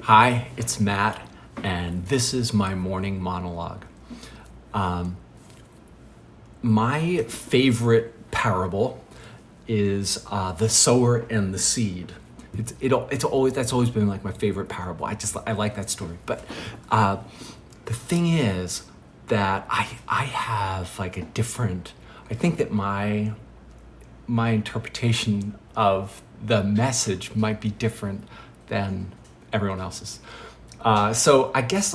Hi, it's Matt, and this is my morning monologue. My favorite parable is the sower and the seed. That's always been like my favorite parable. I like that story. But the thing is that I have like a different. I think that my interpretation of the message might be different than everyone else's. So I guess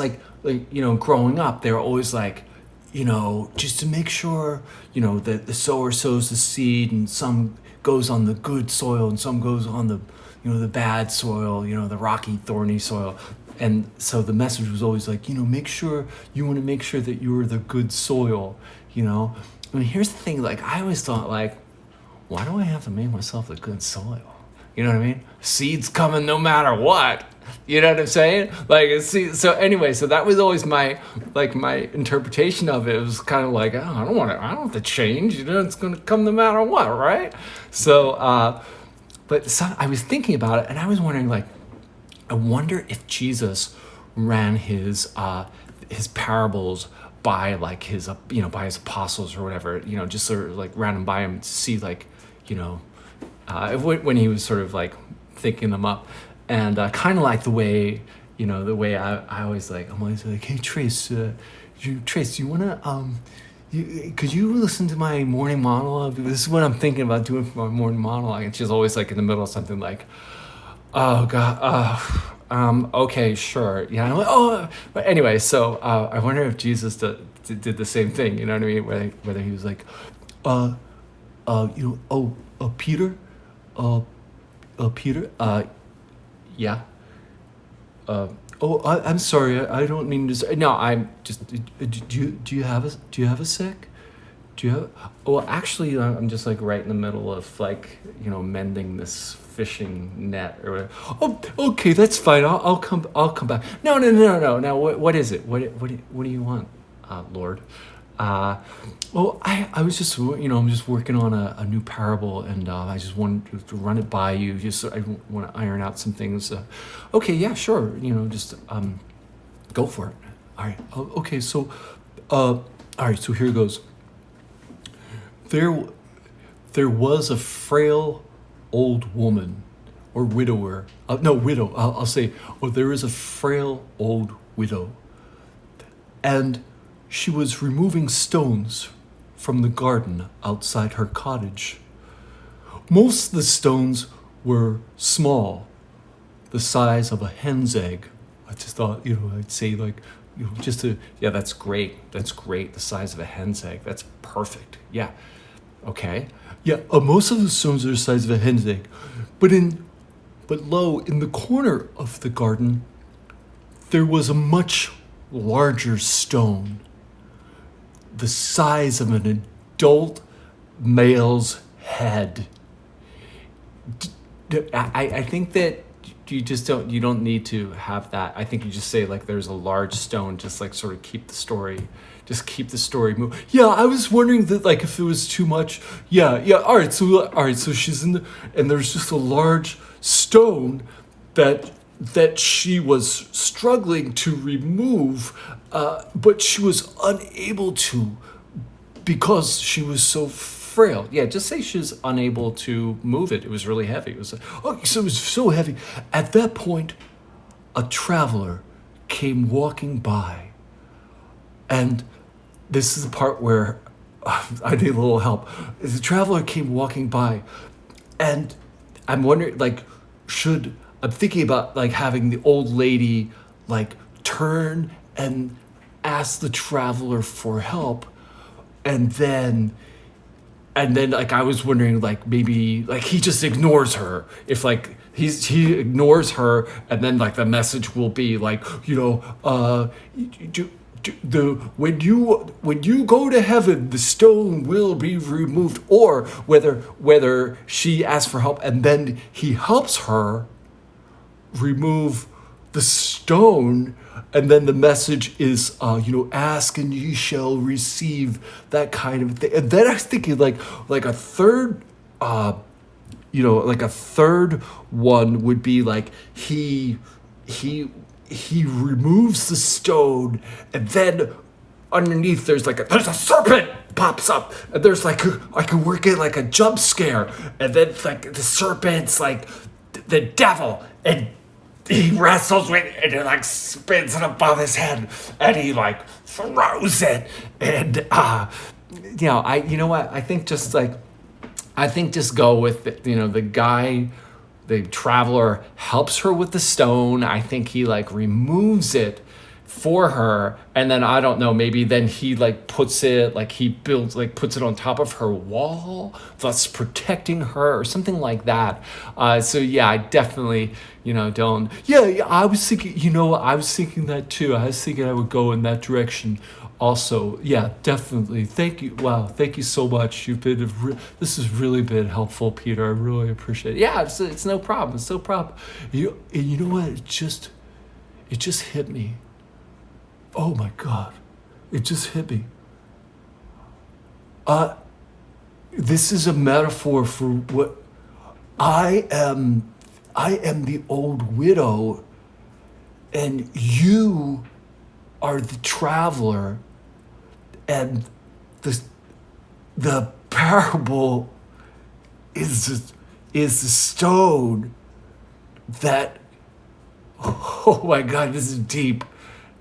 growing up, they're always like, just to make sure, that the sower sows the seed and some goes on the good soil and some goes on the bad soil, the rocky, thorny soil. And so the message was always like, make sure you want to make sure that you're the good soil, And here's the thing, like I always thought like, why do I have to make myself the good soil? You know what I mean? Seeds coming no matter what. You know what I'm saying? So anyway, so that was always my interpretation of it. It was kind of like, I don't have to change. It's going to come no matter what, right? So, I was thinking about it, and I was wondering, I wonder if Jesus ran his parables by his by his apostles or whatever, just sort of ran them by him to see when he was sort of thinking them up, and kind of like the way I always I'm always like, hey Trace, you wanna could you listen to my morning monologue? This is what I'm thinking about doing for my morning monologue. And she's always in the middle of something like, oh god, okay, sure, yeah. I'm like, oh, but anyway, so I wonder if Jesus did the same thing. You know what I mean? Whether he was like, Peter, Peter, yeah. I'm sorry. I don't mean to say. No, I'm just. Do you have a sec? Do you have? Well, actually, I'm just right in the middle of mending this fishing net or whatever. Oh, okay, that's fine. I'll come back. No. Now, what is it? What do you want, Lord? Well, I was just, I'm just working on a new parable, and I just wanted to run it by you. I want to iron out some things. Okay, yeah, sure. Just go for it. All right. Okay, so, all right. So here goes. There was a frail old woman, or widower. No, widow. I'll say. Oh, there is a frail old widow, and she was removing stones from the garden outside her cottage. Most of the stones were small, the size of a hen's egg. I just thought, I'd say that's great. That's great. The size of a hen's egg. That's perfect. Yeah. Okay. Yeah. Most of the stones are the size of a hen's egg, but lo, in the corner of the garden, there was a much larger stone, the size of an adult male's head. I think that you don't need to have that. I think you just say there's a large stone, just sort of keep the story moving. Yeah, I was wondering that if it was too much. Yeah. All right, so she's in and there's just a large stone that she was struggling to remove, but she was unable to because she was so frail. Yeah, just say she was unable to move it. It was really heavy. It was so it was so heavy. At that point, a traveler came walking by, and this is the part where I need a little help. The traveler came walking by, and I'm wondering, I'm thinking about having the old lady turn and ask the traveler for help, and then I was wondering maybe he just ignores her. If he ignores her, and then the message will be when you go to heaven, the stone will be removed, or whether she asks for help and then he helps her remove the stone, and then the message is ask and ye shall receive, that kind of thing. And then I was thinking a third a third one would be he he removes the stone, and then underneath there's a serpent pops up, and there's I can work it like a jump scare, and then like the serpent's like the devil, and he wrestles with it, and it like spins it above his head, and he like throws it, and you know what, I think just go with the guy, the traveler helps her with the stone. I think he like removes it for her, and then I don't know, maybe then he like puts it puts it on top of her wall, thus protecting her or something like that. So yeah, I definitely don't. Yeah, I was thinking, I was thinking that too. I was thinking I would go in that direction also. Yeah, definitely. Thank you. Wow, thank you so much. This has really been helpful, Peter. I really appreciate it. Yeah, it's no problem. It's no problem. You know what? It just hit me. Oh my God, it just hit me. This is a metaphor for what I am. I am the old widow, and you are the traveler, and the parable is the stone that. Oh my God, this is deep.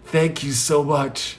Thank you so much.